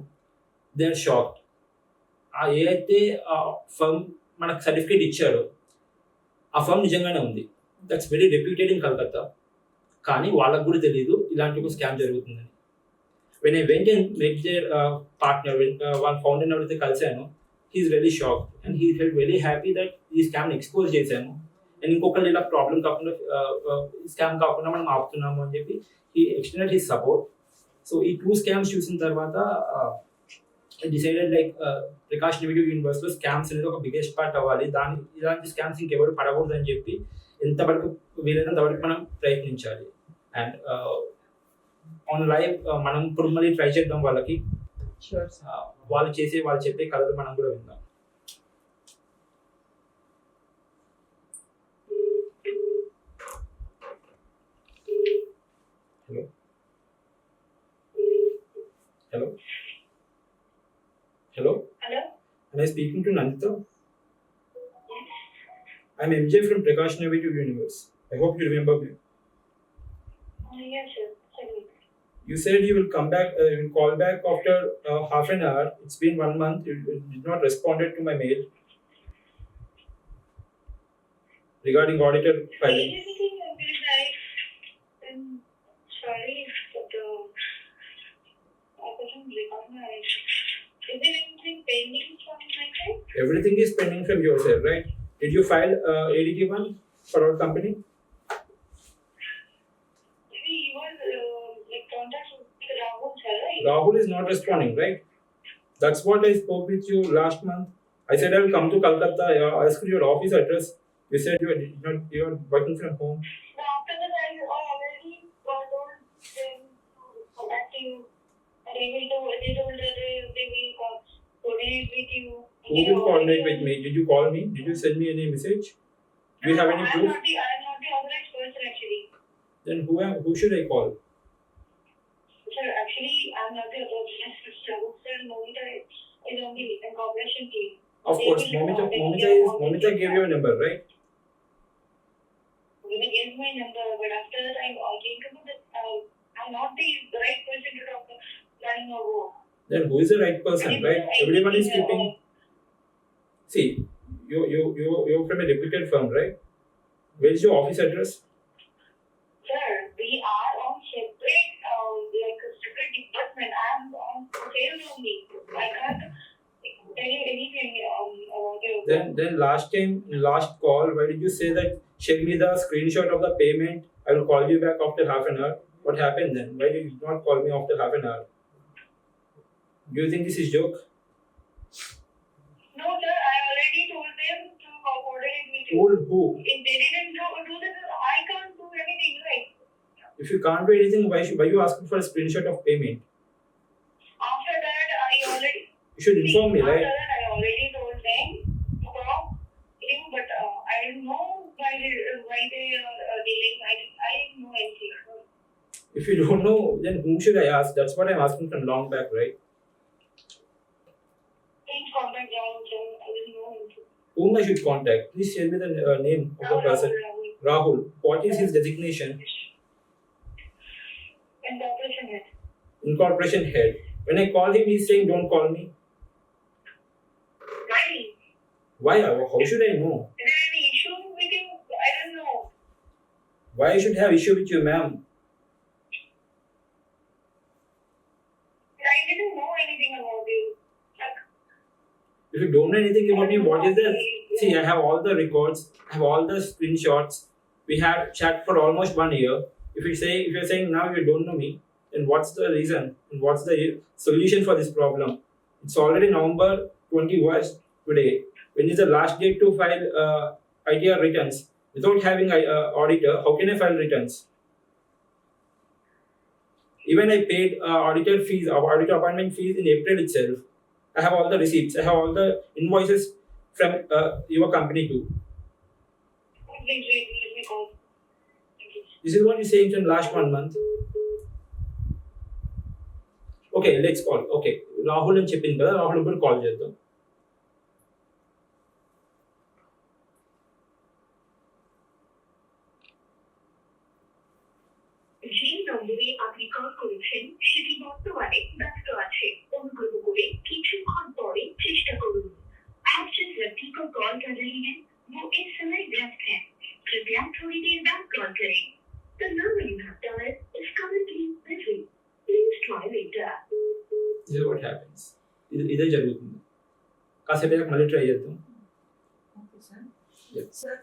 They are shocked. ఏదైతే ఫర్మ్ మనకు సర్టిఫికేట్ ఇచ్చారో ఆ ఫర్మ్ నిజంగానే ఉంది. That's very reputed in Calcutta. కానీ వాళ్ళకు కూడా తెలియదు ఇలాంటి ఒక స్కామ్ జరుగుతుందని. When I went and met their partner, వాళ్ళ ఫౌండర్ ఎవరైతే కలిసానో, he is very shocked and he felt very happy that ఈ స్కామ్ని ఎక్స్పోజ్ చేశాము అండ్ ఇంకొకళ్ళు ఇలా ప్రాబ్లం కాకుండా స్కామ్ కాకుండా మనం ఆపుతున్నాము అని చెప్పి he extended his support. So ఈ 2 స్కామ్స్ చూసిన తర్వాత I decided like Prakash innovative యూనివర్స్లో స్కామ్స్ అనేది ఒక బిగ్గెస్ట్ పార్ట్ అవ్వాలి. ఇలాంటి స్కామ్స్ ఇంకెవరు పడకూడదు అని చెప్పి ఎంతవరకు వీలైనంత వరకు మనం ప్రయత్నించాలి. అండ్ ఆన్ లైవ్ మనం ఇప్పుడు మళ్ళీ ట్రై చేద్దాం వాళ్ళకి. వాళ్ళు చెప్పే కథలు మనం కూడా విందాం. Hello hello Hello? am I speaking to Nandita? I'm MJ from Prakash Innovative Universe. I hope you remember me. Yes, sir. Tell me. You said you will come back, you will call back after half an hour. It's been 1 month. You did not responded to my mail regarding auditor filing. Anything I'm sorry for the I wasn't recognized. Is there anything pending from my side? Everything is pending from your side, right? Did you file ADT1 for our company? He was like contact with Rahul sir, right? Rahul is not responding, right? That's what I spoke with you last month. I said I will come to Calcutta. I asked your office address. You said you are working from home. Now after that, I already told them to contact you. And they told that they will coordinate with you. Who will coordinate with me? Did you call me? Did you send me any message? Do you have any proof? I am not the authorized person actually. Then who should I call? Sir, actually, I am not the authorized person. Sir, Momita is on the incorporation team. Of course, Momita gave you a number, right? Momita gave my number, but after that, I came to know that I'm not the right person to talk to running a work. Then who is the right person, right? Everyone is keeping. See, you're from a reputed firm, right? Where is your office address? Sir, we are on separate, like a separate department. I'm on sales only. I can't tell you anything about your. Then last call, why did you say that send me the screenshot of the payment? I will call you back after half an hour. What happened then? Why did you not call me after half an hour? Do you think this is joke? No, sir, I already told them to coordinate with you. Told who? If they didn't do this, I can't do anything, right? If you can't do anything, why you asking for a screenshot of payment? After that, I already. You should inform me, right? After that, I already told them to call you, but I don't know why they are dealing. I didn't know anything. If you don't know, then whom should I ask? That's what I'm asking from long back, right? Please contact Rahul, sir. I didn't know anything. Whom I should contact? Please share me the name of the person. Rahul. What is his designation? Incorporation head. Incorporation head. When I call him, he's saying, "Don't call me." Why? Why? How should I know? Is there any issue with you? I don't know. Why I should have issue with you, ma'am? I didn't know anything about you. Like, If you don't know anything about me, what is there? See, I have all the records. I have all the screenshots. We had chat for almost 1 year. If you're saying now you don't know me, then what's the reason? And what's the solution for this problem? It's already November 21st today. When is the last date to file ITR returns? Without having auditor, how can I file returns? Even I paid auditor fees, auditor appointment fees in April itself. I have all the receipts. I have all the invoices from your company too. please wait, let me call. Thank you. This is what you're saying from last 1 month. Okay, let's call. Okay, Rahul and చెప్పింది కదా, రాహుల్ కూడా కాల్ చేద్దాం. যে নম্বরে আপনি কল করেছেন সেটি বর্তমানে ব্যস্ত আছে। অনুগ্রহ করে কিছুক্ষণ পরে চেষ্টা করুন। आप जिस व्यक्ति को कॉल कर रहे हैं वो इस समय व्यस्त है। कृपया थोड़ी देर बाद कॉल करें। The number you have dialed is currently busy. Please try later. This is what happens. ఇదే జరుగుతుంది. కాసేపు అయ్యాక మళ్ళీ ట్రై చేద్దాం. Okay sir. Yes. Sir,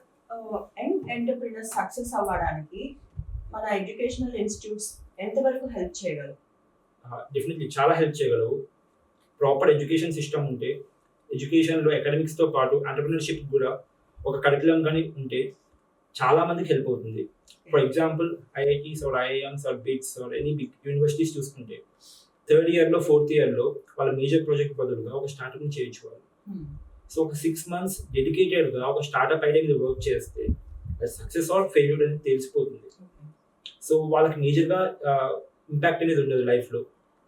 young entrepreneur success అవ్వడానికి మన ఎడ్యుకేషనల్ ఇన్స్టిట్యూట్స్ ఎంతవరకు హెల్ప్ చేయగలవు? డెఫినెట్లీ చాలా హెల్ప్ చేయగలవు. ప్రాపర్ ఎడ్యుకేషన్ సిస్టమ్ ఉంటే, ఎడ్యుకేషన్లో అకాడమిక్స్తో పాటు ఎంటర్ప్రినర్షిప్ కూడా ఒక కరికులం కానీ ఉంటే చాలా మందికి హెల్ప్ అవుతుంది. For example IITs or IIMs or BITS or any big universities చూసుకుంటే 3rd ఇయర్లో 4th ఇయర్లో వాళ్ళ మేజర్ ప్రాజెక్ట్ బదులుగా ఒక స్టార్టప్ని చేయొచ్చు వాళ్ళు. సో ఒక 6 months డెడికేటెడ్గా ఒక స్టార్టప్ ఐడియా మీద వర్క్ చేస్తే సక్సెస్ ఆర్ ఫెయిల్యూర్ అనేది తెలిసిపోతుంది. సో వాళ్ళకి మేజర్గా ఇంపాక్ట్ అనేది ఉండదు లైఫ్లో.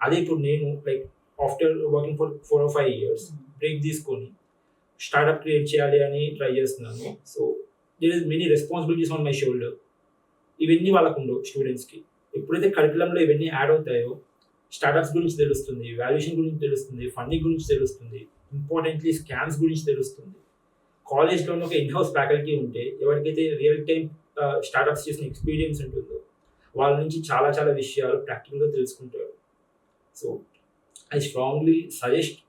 అదే ఇప్పుడు నేను like after working for 4 or 5 years break తీసుకొని స్టార్టప్ క్రియేట్ చేయాలి అని ట్రై చేస్తున్నాను. So there is many responsibilities on my shoulder. ఇవన్నీ వాళ్ళకు ఉండవు స్టూడెంట్స్కి. ఎప్పుడైతే కరికులంలో ఇవన్నీ యాడ్ అవుతాయో స్టార్టప్స్ గురించి తెలుస్తుంది, వాల్యుయేషన్ గురించి తెలుస్తుంది, ఫండింగ్ గురించి తెలుస్తుంది, ఇంపార్టెంట్లీ స్కామ్స్ గురించి తెలుస్తుంది. కాలేజ్లోనే ఒక ఇన్హౌస్ ఫ్యాకల్టీ ఉంటే ఎవరికైతే రియల్ టైం స్టార్టప్స్ చేసిన ఎక్స్పీరియన్స్ ఉంటుందో వాళ్ళ నుంచి చాలా చాలా విషయాలు ప్రాక్టికల్గా తెలుసుకుంటారు. So I strongly suggest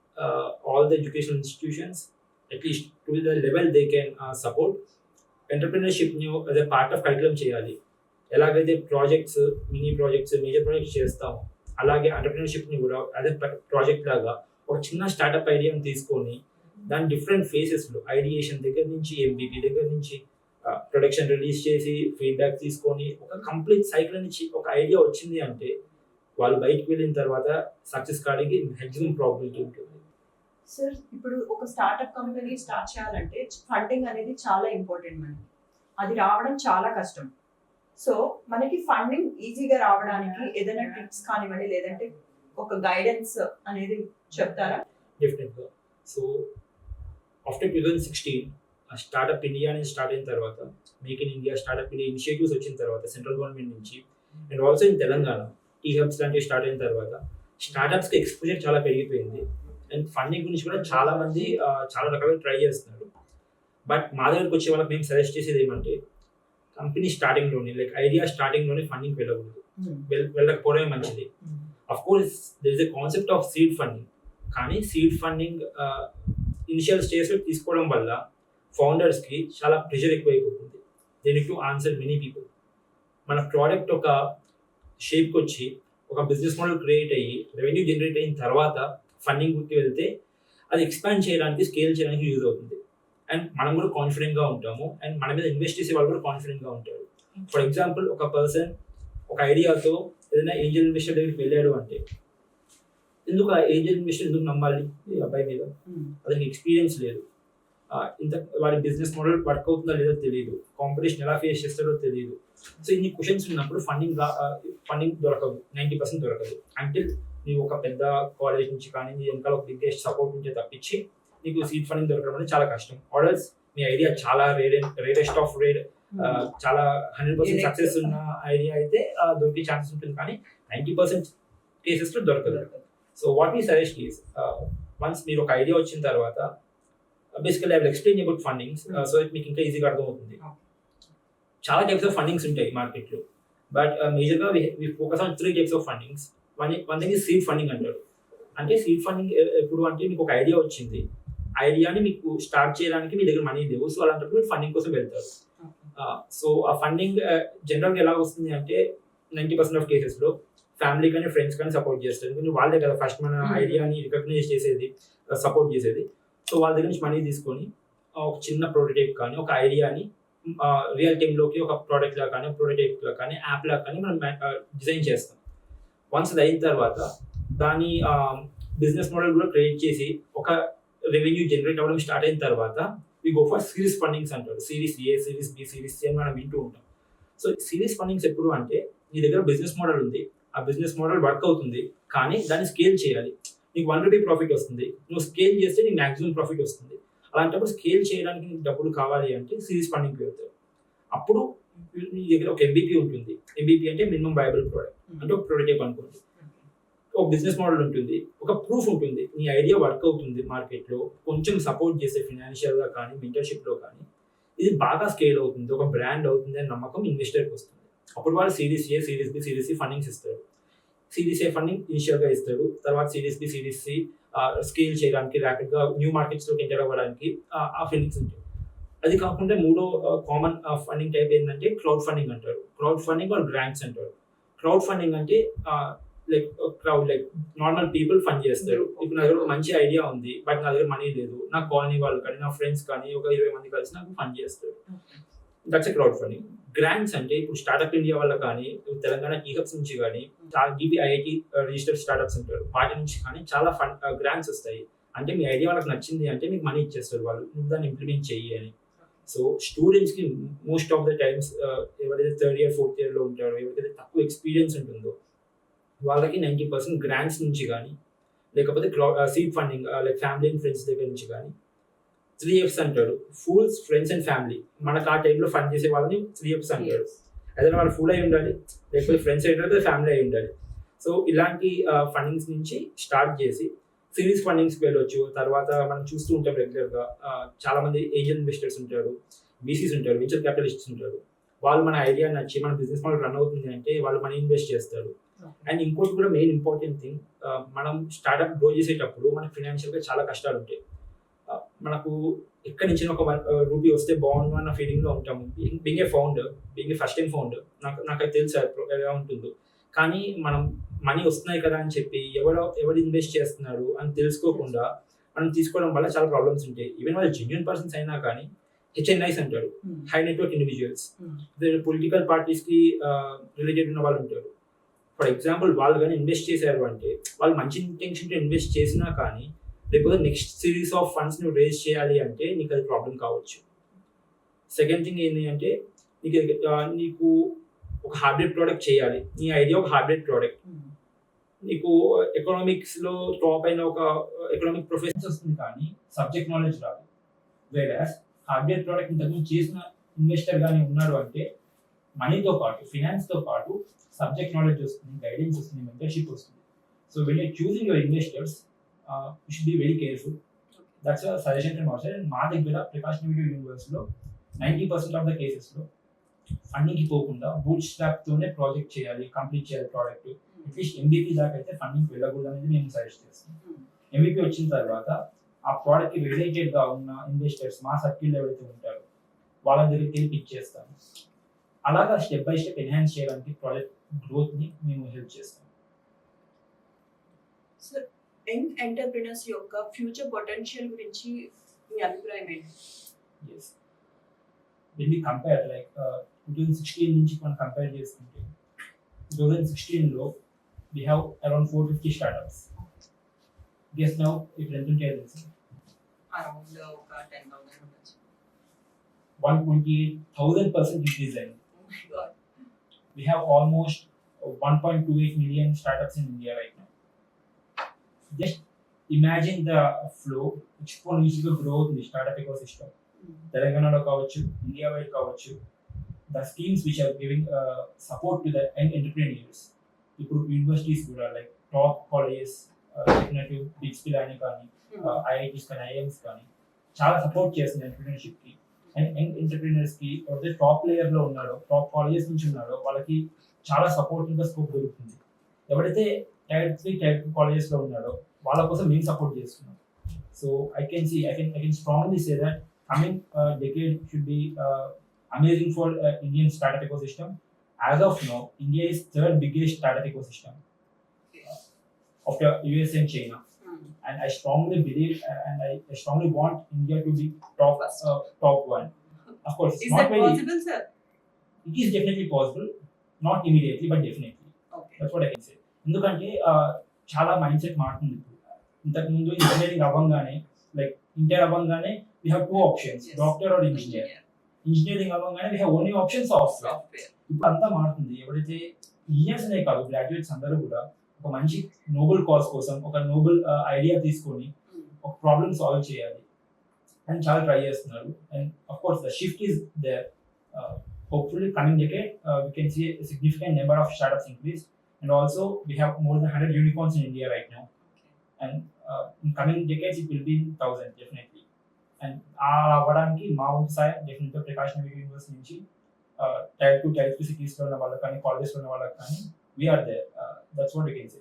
all the educational institutions at least to the level they can support ఎంటర్ప్రినర్షిప్ని as a part of curriculum చేయాలి. ఎలాగైతే projects, mini projects, major projects చేస్తామో అలాగే ఎంటర్ప్రినర్షిప్ని కూడా యాజ్ ఎ ప్రాజెక్ట్ లాగా ఒక చిన్న స్టార్టప్ ఐడియాని తీసుకొని దాని డిఫరెంట్ ఫేసెస్లో ఐడియేషన్ దగ్గర నుంచి MVP దగ్గర నుంచి ప్రొడక్షన్ రిలీజ్ చేసి ఫీడ్బ్యాక్ తీసుకొని ఒక కంప్లీట్ సైకిల్ నుంచి ఒక ఐడియా వచ్చింది అంటే వాళ్ళు బయటకు వెళ్ళిన తర్వాత సక్సెస్ కావడానికి మ్యాక్సిమం ప్రాబిలిటీ ఉంటుంది. సార్ ఇప్పుడు ఒక స్టార్ట్అప్ కంపెనీ స్టార్ట్ చేయాలంటే ఫండింగ్ అనేది చాలా ఇంపార్టెంట్ మనకి. అది రావడం చాలా కష్టం. సో మనకి ఫండింగ్ ఈజీగా రావడానికి ఏదైనా టిప్స్ కానివ్వండి, లేదంటే ఒక గైడెన్స్ అనేది చెప్తారా? డెఫినెట్గా. సో ఆఫ్టర్ 2016 స్టార్ట్అప్ ఇండియా అనేది స్టార్ట్ అయిన తర్వాత, make in India, startup India initiatives వచ్చిన తర్వాత సెంట్రల్ గవర్నమెంట్ నుంచి and also in Telangana T hubs లాంటివి స్టార్ట్ అయిన తర్వాత స్టార్ట్అప్స్కి ఎక్స్పోజర్ చాలా పెరిగిపోయింది. అండ్ ఫండింగ్ గురించి కూడా చాలా మంది చాలా రకాలుగా ట్రై చేస్తున్నారు. బట్ మా దగ్గరకు వచ్చే వాళ్ళకి మేము సజెస్ట్ చేసేది ఏమంటే కంపెనీ స్టార్టింగ్లోనే లైక్ ఐడియా స్టార్టింగ్లోనే ఫండింగ్ వెళ్ళకూడదు, వెళ్ళకపోవడమే మంచిది. Of course there is a concept of seed funding, కానీ సీడ్ ఫండింగ్ ఇనిషియల్ స్టేజ్లో తీసుకోవడం వల్ల ఫౌండర్స్కి చాలా ప్రెషర్ ఎక్కువైపోతుంది. They need to answer many people. మన ప్రోడక్ట్ ఒక షేప్కి వచ్చి ఒక బిజినెస్ మోడల్ క్రియేట్ అయ్యి రెవెన్యూ జనరేట్ అయిన తర్వాత ఫండింగ్కి వెళ్తే అది ఎక్స్పాండ్ చేయడానికి, స్కేల్ చేయడానికి యూజ్ అవుతుంది. అండ్ మనం కూడా కాన్ఫిడెంట్గా ఉంటాము అండ్ మన మీద ఇన్వెస్ట్ చేసే వాళ్ళు కూడా కాన్ఫిడెంట్గా ఉంటారు. ఫర్ ఎగ్జాంపుల్ ఒక పర్సన్ ఒక ఐడియాతో ఏదైనా ఏంజల్ ఇన్వెస్టర్ దగ్గరికి వెళ్ళాడు అంటే ఎందుకు ఆ ఏంజల్ ఇన్వెస్టర్ ఎందుకు నమ్మాలి ఈ అబ్బాయి మీద? అతనికి ఎక్స్పీరియన్స్ లేదు, ఇంత వాడి బిజినెస్ మోడల్ వర్క్ అవుతుందో లేదో తెలియదు, కాంపిటీషన్ ఎలా ఫేస్ చేస్తాడో తెలియదు. సో ఇన్ని క్వశ్చన్స్ ఉన్నప్పుడు ఫండింగ్ దొరకదు, 90% దొరకదు. అంటే నీవు ఒక పెద్ద కాలేజ్ నుంచి కానీ నీ వెనకాల ఒక బిగ్గెస్ట్ సపోర్ట్ నుంచే తప్పించి నీకు సీడ్ ఫండింగ్ దొరకడం అనేది చాలా కష్టం. ఆర్డర్స్ మీ ఐడియా చాలా రేరెస్ట్ ఆఫ్ రేర్, చాలా 100% సక్సెస్ ఉన్న ఐడియా అయితే దొరికే ఛాన్సెస్ ఉంటుంది, కానీ 90% కేసెస్లో దొరకదు. So what we suggest is once మీరు ఒక ఐడియా వచ్చిన తర్వాత basically I will explain about fundings so that మీకు ఇంకా ఈజీగా అర్థమవుతుంది. చాలా టైప్స్ ఆఫ్ ఫండింగ్స్ ఉంటాయి మార్కెట్లో, బట్ మేజర్గా we focus on 3 types of fundings. One thing is seed funding అంటారు. అంటే సీడ్ ఫండింగ్ ఎప్పుడు అంటే మీకు ఒక ఐడియా వచ్చింది, ఐడియాని మీకు స్టార్ట్ చేయడానికి మీ దగ్గర మనీ లేవు, సో అలాంటప్పుడు మీరు ఫండింగ్ కోసం వెళ్తారు. సో ఆ ఫండింగ్ జనరల్గా ఎలా వస్తుంది అంటే 90% ఆఫ్ కేసెస్లో ఫ్యామిలీ కానీ ఫ్రెండ్స్ కానీ సపోర్ట్ చేస్తారు. ఎందుకంటే వాళ్ళే కదా ఫస్ట్ మన ఐడియాని రికగ్నైజ్ చేసేది, సపోర్ట్ చేసేది. సో వాళ్ళ దగ్గర నుంచి మనీ తీసుకొని ఒక చిన్న ప్రోటోటైప్ కానీ ఒక ఐడియాని రియల్ టైంలోకి ఒక ప్రోడక్ట్ లా కానీ ప్రోటోటైప్ లా కానీ యాప్ లా కానీ మనం డిజైన్ చేస్తాం. వన్స్ అది అయిన తర్వాత దాని బిజినెస్ మోడల్ కూడా క్రియేట్ చేసి ఒక రెవెన్యూ జనరేట్ అవ్వడం స్టార్ట్ అయిన తర్వాత we go for series fundings అంటారు. Series A, series B, series C అని మనం వింటూ ఉంటాం. సో సిరీస్ ఫండింగ్స్ ఎప్పుడు అంటే నీ దగ్గర బిజినెస్ మోడల్ ఉంది, ఆ బిజినెస్ మోడల్ వర్క్ అవుతుంది, కానీ దాన్ని స్కేల్ చేయాలి. నీకు 1 రూపీ ప్రాఫిట్ వస్తుంది, నువ్వు స్కేల్ చేస్తే నీకు మ్యాక్సిమం ప్రాఫిట్ వస్తుంది. అలాంటప్పుడు స్కేల్ చేయడానికి నీకు డబ్బులు కావాలి అంటే సిరీస్ ఫండింగ్కి వెళ్తారు. అప్పుడు నీ దగ్గర ఒక MVP ఉంటుంది. MVP అంటే మినిమం వయబుల్ ప్రోడక్ట్, అంటే ఒక ప్రోటోటైప్ అనుకోండి. ఒక బిజినెస్ మోడల్ ఉంటుంది, ఒక ప్రూఫ్ ఉంటుంది, నీ ఐడియా వర్క్ అవుతుంది మార్కెట్లో, కొంచెం సపోర్ట్ చేసే ఫినాన్షియల్గా కానీ మెంటర్షిప్లో కానీ ఇది బాగా స్కేల్ అవుతుంది, ఒక బ్రాండ్ అవుతుంది అని నమ్మకం ఇన్వెస్టర్కి వస్తుంది. అప్పుడు వాళ్ళు series A, series B, series C fundings ఇస్తారు. సిరీస్ ఏ ఫండింగ్ ఇనిషియల్గా ఇస్తారు, తర్వాత series B, series C scale చేయడానికి, ర్యాపిడ్గా న్యూ మార్కెట్స్లోకి ఎంటర్ అవ్వడానికి ఆ ఫండింగ్స్ ఉంటాయి. అది కాకుండా మూడో కామన్ ఫండింగ్ టైప్ ఏంటంటే క్రౌడ్ ఫండింగ్ అంటారు. క్రౌడ్ ఫండింగ్ ఆర్ గ్రాంట్స్ అంటారు. క్రౌడ్ ఫండింగ్ అంటే లైక్ నార్మల్ పీపుల్ ఫండ్ చేస్తారు. ఇప్పుడు నా దగ్గర ఒక మంచి ఐడియా ఉంది, బట్ నా దగ్గర మనీ లేదు, నా కాలనీ వాళ్ళు కానీ నా ఫ్రెండ్స్ కానీ ఒక 20 మంది కలిసి నాకు ఫండ్ చేస్తారు. That's a crowd funding. Grants అంటే ఇప్పుడు స్టార్ట్అప్ ఇండియా వల్ల కానీ తెలంగాణ టీహబ్స్ నుంచి కానీ DPIIT రిజిస్టర్డ్ స్టార్ట్అప్స్ ఉంటారు, వాటి నుంచి కానీ చాలా గ్రాంట్స్ వస్తాయి. అంటే మీ ఐడియా వాళ్ళకి నచ్చింది అంటే మీకు మనీ ఇచ్చేస్తారు వాళ్ళు, నువ్వు దాన్ని ఇంప్లిమెంట్ చెయ్యి అని. సో స్టూడెంట్స్కి మోస్ట్ ఆఫ్ ద టైమ్స్ ఎవరైతే 3rd ఇయర్ 4th ఇయర్లో ఉంటారో, ఎవరికైతే తక్కువ ఎక్స్పీరియన్స్ ఉంటుందో వాళ్ళకి 90% గ్రాంట్స్ నుంచి కానీ లేకపోతే seed funding like family and friends దగ్గర నుంచి కానీ 3Fs అంటారు. Fools, friends and family. మనకు ఆ టైంలో ఫండ్ చేసే వాళ్ళని 3Fs అంటారు. ఏదైనా వాళ్ళు ఫూల్ అయి ఉండాలి, లేకపోతే ఫ్రెండ్స్ అయి ఉండాలి, ఫ్యామిలీ అయి ఉండాలి. సో ఇలాంటి ఫండింగ్స్ నుంచి స్టార్ట్ చేసి సిరీస్ ఫండింగ్స్కి వెళ్ళొచ్చు. తర్వాత మనం చూస్తూ ఉంటాం రెగ్యులర్గా చాలా మంది ఏంజల్ ఇన్వెస్టర్స్ ఉంటారు, VCs ఉంటారు, వెంచర్ క్యాపిటలిస్ట్స్ ఉంటారు. వాళ్ళు మన ఐడియా నచ్చి మన బిజినెస్ మోడల్ రన్ అవుతుంది అంటే వాళ్ళు మనీ ఇన్వెస్ట్ చేస్తారు. అండ్ ఇంకోటి కూడా మెయిన్ ఇంపార్టెంట్ థింగ్, మనం స్టార్ట్అప్ గ్రో చేసేటప్పుడు మనకి ఫినాన్షియల్గా చాలా కష్టాలు ఉంటాయి. మనకు ఎక్కడి నుంచి ఒక రూపీ వస్తే బాగుండు అన్న ఫీలింగ్లో ఉంటాము. Being a founder, being a first time founder, నాకు తెలుసు ఎలా ఉంటుందో. కానీ మనం మనీ వస్తున్నాయి కదా అని చెప్పి ఎవరు ఇన్వెస్ట్ చేస్తున్నారు అని తెలుసుకోకుండా మనం తీసుకోవడం వల్ల చాలా ప్రాబ్లమ్స్ ఉంటాయి. ఈవెన్ వాళ్ళు జెన్యున్ పర్సన్స్ అయినా కానీ HNIs అంటారు, హై నెట్వర్క్ ఇండివిజువల్స్, పొలిటికల్ పార్టీస్కి రిలేటెడ్ ఉన్న వాళ్ళు ఉంటారు. ఫర్ ఎగ్జాంపుల్ వాళ్ళు కానీ ఇన్వెస్ట్ చేశారు అంటే వాళ్ళు మంచి ఇంటెన్షన్తో ఇన్వెస్ట్ చేసినా కానీ లేకపోతే నెక్స్ట్ సిరీస్ ఆఫ్ ఫండ్స్ నువ్వు రేజ్ చేయాలి అంటే నీకు అది ప్రాబ్లం కావచ్చు. సెకండ్ థింగ్ ఏంటి అంటే నీకు ఒక హైబ్రిడ్ ప్రోడక్ట్ చేయాలి, నీ ఐడియా ఒక హైబ్రిడ్ ప్రోడక్ట్, నీకు ఎకనామిక్స్లో టాప్ అయిన ఒక ఎకనామిక్ ప్రొఫెసర్ వస్తుంది కానీ సబ్జెక్ట్ నాలెడ్జ్ రాదు. వేరాస్ హైబ్రిడ్ ప్రోడక్ట్ ఇంతకుముందు చేసిన ఇన్వెస్టర్ కానీ ఉన్నారు అంటే మనీతో పాటు ఫినాన్స్తో పాటు సబ్జెక్ట్ నాలెడ్జ్ వస్తుంది, గైడెన్స్ వస్తుంది, మెంటర్షిప్ వస్తుంది. So when you're choosing your investors you should be very careful. That's suggestion from our side. మా దగ్గర ప్రకాష్ ఇన్నోవేటివ్ యూనివర్స్లో 90% ఆఫ్ ద కేసెస్లో ఫండింగ్కి పోకుండా బూట్ స్ట్రాప్తోనే ప్రాజెక్ట్ చేయాలి, కంప్లీట్ చేయాలి ప్రోడక్ట్. అట్లీస్ట్ MVP దాకా అయితే ఫండింగ్ వెళ్ళకూడదు అనేది మేము సజెస్ట్ చేస్తాం. MVP వచ్చిన తర్వాత ఆ ప్రోడక్ట్కి రిలేటెడ్గా ఉన్న ఇన్వెస్టర్స్ మా సర్కిల్ ఎవరైతే ఉంటారో వాళ్ళ దగ్గరికి వెళ్ళి పిక్ చేస్తాము. అలాగా స్టెప్ బై స్టెప్ ఎన్హాన్స్ చేయడానికి ప్రాజెక్ట్ గ్రోత్ని మేము హెల్ప్ చేస్తాం. సార్, యంగ్ ఎంటర్ప్రినర్స్ యొక్క ఫ్యూచర్ పొటెన్షియల్ గురించి మీ అభిప్రాయం ఏంటి? ఎస్, when we compare 2016 నుంచి మనం కంపేర్ చేసుకుంటే 2016లో we have around 450 startups. Guess now ఇప్పుడు ఎంత ఉంటాయో తెలుసు? అరౌండ్ ఒక 10,000 ఉండొచ్చు. 128,000% increase అయింది. Oh my God. We have almost 1.28 million startups in India right now. Just imagine the flow, exponential growth in the startup ecosystem. తెలంగాణలో కావచ్చు, ఇండియా వైడ్ కావచ్చు, the schemes which are giving support to the young entrepreneurs. ఇప్పుడు యూనివర్సిటీస్ కూడా లైక్ టాప్ కాలేజెస్ చెప్పినట్టు బిగ్స్ పిలాని కానీ IITs కానీ IIMs కానీ చాలా సపోర్ట్ చేస్తుంది ఎంటర్ప్రెన్యూర్షిప్కి. అండ్ యంగ్ ఎంటర్ప్రెన్యూర్స్కి ఎవరైతే టాప్ లేయర్లో ఉన్నాడో, టాప్ కాలేజెస్ నుంచి ఉన్నాడో వాళ్ళకి చాలా సపోర్టింగ్గా స్కోప్ దొరుకుతుంది. ఎవరైతే Tier 3, Tier 2 కాలేజెస్లో ఉన్నాడో వాళ్ళ కోసం మేము సపోర్ట్ చేస్తున్నాం. So I can strongly say that coming decade should be amazing for Indian startup ecosystem. As of now, India is third biggest startup ecosystem after US and China. And I strongly believe and I strongly want India to be top one. Of course, it's Is not that very. possible, sir? It is definitely possible, not immediately, but definitely. Okay. That's what I can say. ఎందుకంటే చాలా మైండ్ సెట్ మారుతుంది ఇప్పుడు. ఇంతకుముందు ఇంజనీరింగ్ అవ్వగానే లైక్ ఇంటర్ అవ్వగానే we have two options, Yes. doctor or engineer. Engineering అవ్వగానే we have only option software. Software. ఇప్పుడు అంతా మారుతుంది. ఎవరైతే ఇంజనీర్స్ అనే కాదు, గ్రాడ్యుయేట్స్ అందరూ కూడా ఒక మంచి నోబెల్ కాజ్ కోసం ఒక నోబెల్ ఐడియా తీసుకొని ఒక ప్రాబ్లమ్ సాల్వ్ చేయాలి అని చాలా ట్రై చేస్తున్నారు. And of course the shift is there. Hopefully coming decade we can see a significant number of startups increase, and also we have more than 100 unicorns in India right now. And in coming decades it will be 1,000 definitely. And అవ్వడానికి మా వంతు సాయం డెఫినెట్గా ప్రకాష్ ఇన్నోవేటివ్ యూనివర్సిటీ నుంచి Tier 2, Tier 3 సిటీస్లో ఉన్న వాళ్ళకి కానీ కాలేజెస్లో ఉన్న వాళ్ళకి కానీ we're there. That's what you can say.